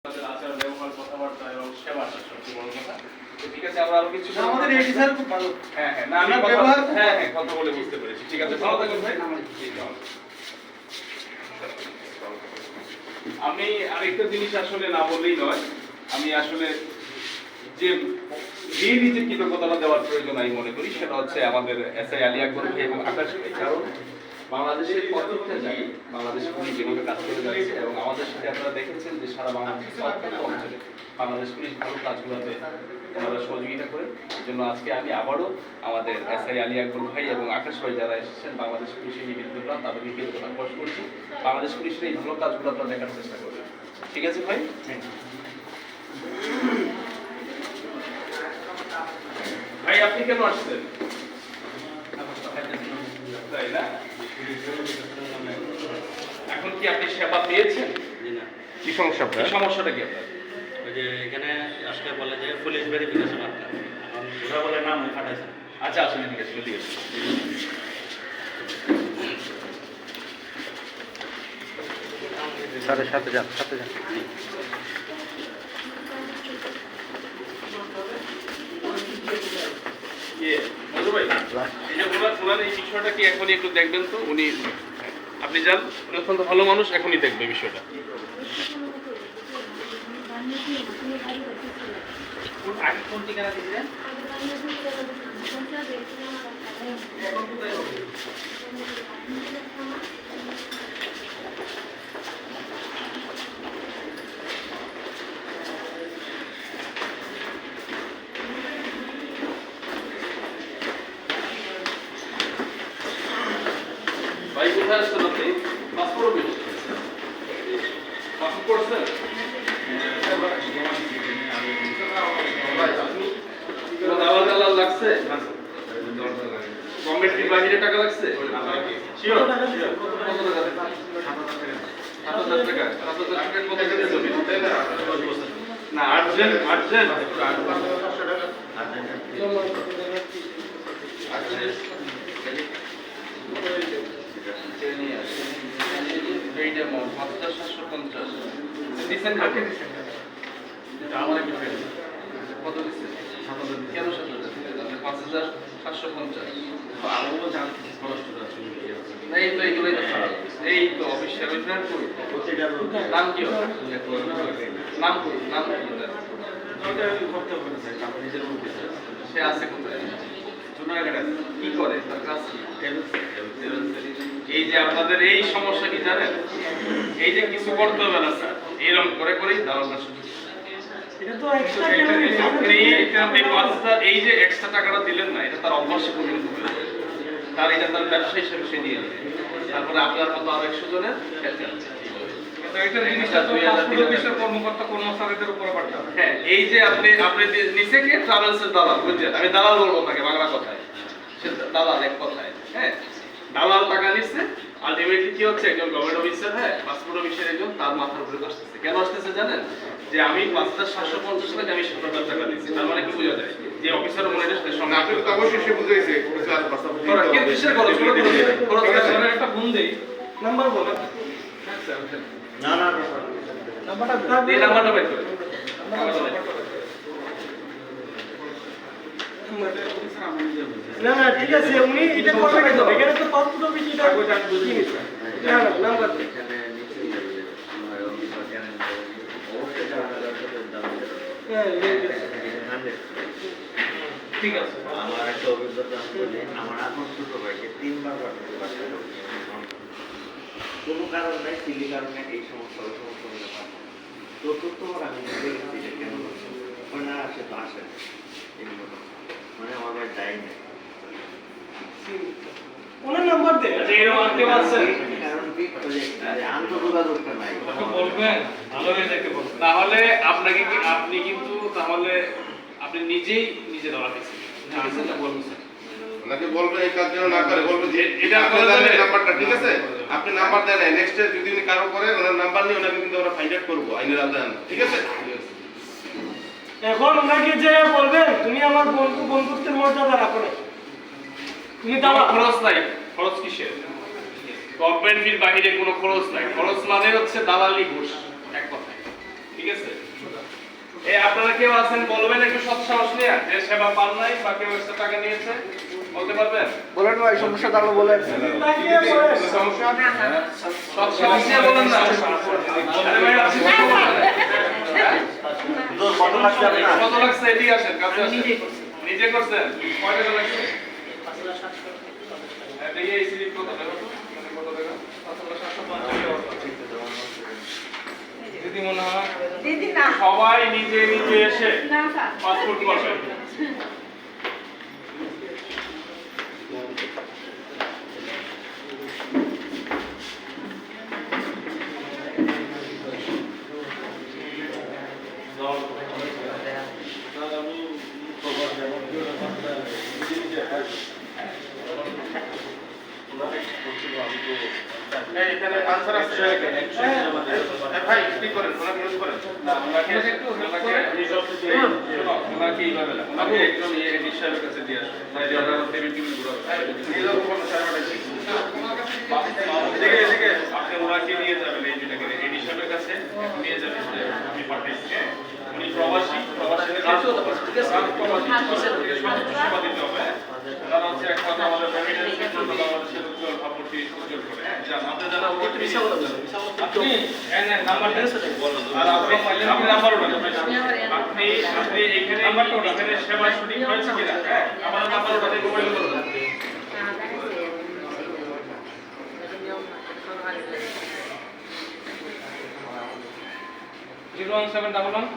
আচার ব্যবহার কথাবার্তা এবং সেবাটা সবচেয়ে বড় কথা। ঠিক আছে, আমরা আরো কিছু আমাদের এডি স্যার খুব ভালো। হ্যাঁ হ্যাঁ, না আমি ব্যবহার হ্যাঁ হ্যাঁ কথা বলে বুঝতে পেরেছি। ঠিক আছে, ভালো থাকুন ভাই। আমি আরেকটা জিনিস আসলে না বললেই নয়, আমি আসলে যে যে কৃতজ্ঞতা দেওয়ার প্রয়োজন আমি মনে করি সেটা হচ্ছে আমাদের এসআই আলী আকবর ভাই এবং আকাশ ভাই। কারণ বাংলাদেশের প্রত্যেকটা জায়গায় বাংলাদেশ পুলিশ যেভাবে কাজ করে যাচ্ছে এবং আমাদের সাথে আপনারা দেখেছেন যে সারা বাংলাদেশের প্রত্যেকটা অঞ্চলে বাংলাদেশ পুলিশ ভালো কাজগুলোতে ওনারা সহযোগিতা করে। এই জন্য আজকে আমি আবারও আমাদের এসআই আলী আকবর ভাই এবং আকাশ ভাই যারা এসেছেন বাংলাদেশ পুলিশের নিবেদনটা তাদেরকে কৃতজ্ঞতা প্রকাশ করছি। বাংলাদেশ পুলিশের এই ভালো কাজগুলো আপনারা দেখার চেষ্টা করবেন। ঠিক আছে ভাই? ভাই আপনি কেন আসছেন? তাই না? এখন কি আপনি সেবা পেয়েছেন? কি সমস্যা আপনার? সমস্যাটা কি আপনার? ওই যে এখানে আজকে বলে যে পুলিশ ভেরিফিকেশন আপনার এখন ওরা বলে নাম ফাটাইছেন। আচ্ছা আসলে ঠিক আছে, ঠিক আছে। সাথে সাথে যান, সাথে যান। মধু ভাই, এই যে ওনার এই বিষয়টা কি এখনই একটু দেখবেন তো? উনি আপনি যান, উনি অত্যন্ত ভালো মানুষ, এখনই দেখবে বিষয়টা। আগে কোন ঠিকানা দিয়েছিলেন? ভাই কোথায় আসছেন আপনি? Passport office? পাসপোর্ট করছেন? দালাল টালাল লাগছে? গভর্নমেন্ট কি বাহিরে টাকা লাগছে? শিওর? কত টাকা? 7,000 টাকা। 7,000 টাকা কত টাকা জমি? না আর্জেন্ট আর্জেন্ট এইটা 5,750 দিচ্ছেন কাকে দিচ্ছেন? আমার একটা ফ্রেন্ড কত দিচ্ছে? 7,000 কেন 7,000? 5,750 আরও জানতে খরচ টরচ না, এই তো এইগুলোই তো খারাপ। এই তো অফিসের ওই ফ্রেন্ড কই? নাম কি ওর? নাম কই? নাম কি ওটার? ওইটা করতে হবে না স্যার, আপনি নিজের মধ্যে সে আছে কোথায়? জুনাগড় আছে। কি করে? তার কাজ কি? এই যে আপনাদের এই সমস্যা কি জানেন? এই যে কিছু করতে হবে না স্যার, এরকম করে করেই দালালরা সুযোগ। এটা তো এক্সট্রা আপনি 5,000 এই যে এক্সট্রা টাকাটা দিলেন না, এটা তার অভ্যাসে পরিণত হয়ে যাবে। তার এটা তার ব্যবসা হিসেবে সে নিয়ে নেবে। তারপরে আপনার মতো আর 100 জনের ক্ষেত্রে এটা জিনিসটা তো পুলিশের কর্মকর্তা কর্মচারীদের উপর পাঠাতে হবে। হ্যাঁ, এই যে আপনি নিচে কে ট্রাভেলসের দালাল, বুঝছেন? আমি দালাল বলবো তাকে বাংলা কথায়, সে দালাল এক কথায়। হ্যাঁ, দালাল টাকা নিচ্ছে, আলটিমেটলি কি হচ্ছে? একজন গভর্নমেন্ট অফিসার, হ্যাঁ পাসপোর্ট অফিসার একজন, তার মাথার উপরে আসতেছে। কেন আসতেছে জানেন? যে আমি 5,750 টাকা আমি 7,000 টাকা দিচ্ছি। তার মানে কি বোঝা যায়? যে অফিসার মনে হয় সাথে সঙ্গে আপনি তো অবশ্যই সে বুঝাইছে কিসের খরচ? খরচ একটা ফোন দেই, নাম্বার বলেন। না না নাম্বারটা এই নাম্বারটা বের করে না না ঠিক আছে, উনি এটা করবেন তো। এখানে তো পাসপোর্ট অফিস এটা জিনিস না না নাম্বার এখানে নিচে আমার অফিসার জানেন অবশ্যই ঠিক আছে। আমার একটা অভিজ্ঞতা বলি, আমার এখন ছোট ভাইকে 3 বার বাসায় কোনো কারণ নাই, চিলি কারণে এই সমস্যা ওই সমস্যা হলে পাঠানো। চতুর্থবার আমি বুঝে গেছি যে কেন হচ্ছে না, সে তো আসে না। মানে আমার ভাই যাই না, ওনার নাম্বার দেন। আচ্ছা, এরকম আনতে পারছেন? কারণ কি আন্তঃযোগাযোগটা নাই। বলবেন ভালো হয়ে যেতে বলবেন। তাহলে আপনাকে কি আপনি কিন্তু তাহলে আপনি নিজেই নিজে ধরা দিয়েছেন। ঠিক আছে না? বলছেন ওনাকে বলবেন এই কাজ যেন না করে, বলবেন যে এটা আপনি আপনারা জানেন জানেন? নাম্বারটা, ঠিক আছে? আপনি নাম্বার দেন, নেক্সট যদি উনি কারো করে ওনার নাম্বার নিয়ে ওনাকে কিন্তু আমরা ফাইন্ড আউট করবো আইনের আওতায় আনবো, ঠিক আছে? এখন ওনাকে যে বলবেন তুমি আমার বন্ধুত্বের মর্যাদা রাখো না, তুমি দাও খরচ নাই। খরচ কিসের? গভর্নমেন্ট ফির বাইরে কোনো খরচ নাই। খরচ মানে হচ্ছে দালালি ঘুষ, এক কথায়। ঠিক আছে? এই আপনারা কেউ আছেন বলবেন একটু সৎ সাহস নিয়ে যে সেবা পান নাই বা কেউ এক্সট্রা টাকা নিয়েছে বলতে পারবেন? বলেন ভাই সমস্যা তাহলে বলেন। তাকিয়ে বলেন। সমস্যা সৎ সাহস নিয়ে বলেন না। আরে ভাই আপনি কত বলেন? কত লাগছে আপনার? কত লাগছে এদিকে আসেন কাছে আসেন। নিজে করছেন? কয় টাকা লাগছে? দেখি এই স্লিপ কত টাকা? কত টাকা? 5,750 দিদি মনে হয় দিদি না সবাই নিজে নিজে এসে না স্যার পাসপোর্ট করবে। এখানে আনসার আছে ভাই ক্লিক করেন ওনাকে ইউজ করেন না ওনাকে একটু ওনাকে এই সব ওনাকে এইভাবে না ওনাকে একদম এই এডিট সাহেবের কাছে দিয়ে আসুন তাই দিয়ে আমরা পেমেন্ট টিমেন্ট ঘুরাবো এদিকে আপনি ওনাকে নিয়ে যাবেন এই যেটাকে এডিট সাহেবের কাছে নিয়ে যাবেন যে আমি পাঠাইছি উনি প্রবাসী প্রবাসীদের সেবা দিতে হবে ওনারা হচ্ছে একমাত্র আমাদের রেমিটেন্সের জন্য বাংলাদেশের উজ্জ্বল ভাবমূর্তি উজ্জ্বল করে যান আপনি যারা আপনি নাম্বার দেন আর আপনি নাম্বারও দেন আপনি এখানে সেবা শুটিং হয়েছে কিনা আমাদের নাম্বার ওটাতে মোবাইল করুন 01711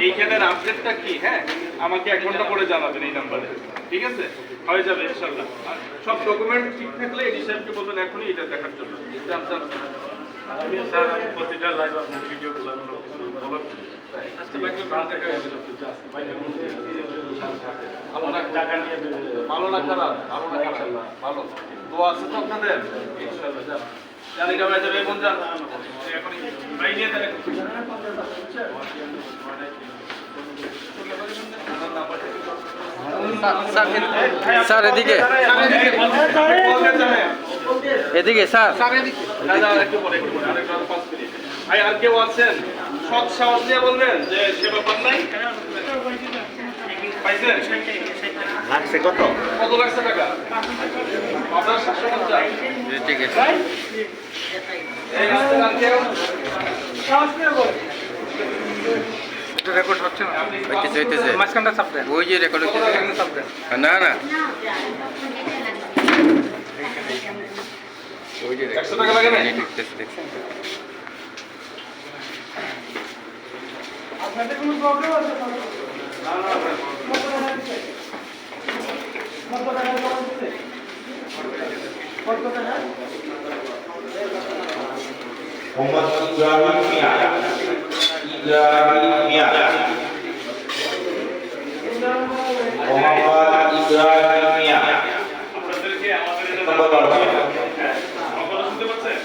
এইখানের আপডেটটা কি হ্যাঁ আমাকে 1 ঘন্টা পরে জানাবেন এই নাম্বারে ঠিক আছে হয়ে যাবে ইনশাআল্লাহ আর সব ডকুমেন্ট ঠিক থাকলে এই হিসাবকে বলবেন এখনই এটা দেখার জন্য আমি স্যার আমি প্রতিটা লাইভ আপনার ভিডিওগুলো ফলো করি আজকে বাইকে প্রাণ দেখা হয়েছে ভালো না টাকা নিয়ে ভালো না খারাপ ভালো না ইনশাআল্লাহ ভালো দোয়া আছে তো আপনাদের ইনশাআল্লাহ জানি কেমন যাবে কোন জান এখনই ভাই নিয়ে দেন স্যার এদিকে এদিকে স্যার ভাই আর কেউ আছেন সৎ সাহস দিয়ে বলবেন যে সেবা পান নাই পাইছেন লাগছে কত? কত লাগছে টাকা আপনার 750 ঠিক আছে এই আছেন আর কেউ সাহস নিয়ে বলেন। রেকর্ড হচ্ছে না হইতেছে হইতেছে মাঝখানটা চাপ দেন ওই যে রেকর্ড হচ্ছে চাপ দেন না না ওই যে 100 টাকা লাগে না দেখতেছে দেখছেন আপনাদের কোনো প্রবলেম আছে না? কত টাকা জমা দিতে? কত টাকা? Muhammad Ibrahim Mia. Ibrahim Mia. Muhammad Ibrahim Mia. আপনাদেরকে আমাদের এটা Nombor berapa? আপনারা শুনতে পাচ্ছেন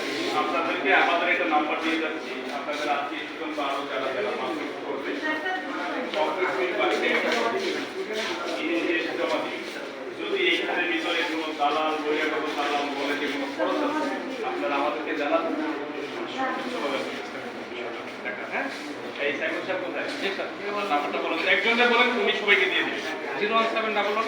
আপনাদেরকে আমাদের একটা নাম্বার দিয়ে যাচ্ছি আপনাদের আত্মীয় স্বজন বা আরো যারা যারা মাসুক করবে সবকিছুই বাড়িতে জমা দিই যদি এইখানে ভিতরে কোনো দালাল বহিরাগত দালাল বলে যে কোনো খরচ আছে আপনারা আমাদেরকে জানাবেন সবকিছুভাবে দেখা হ্যাঁ এই সাইকেল সাহেব কোথায় জি স্যার নাম্বারটা বলেন একজনকে বলেন উনি সবাইকে দিয়ে দিবেন 01711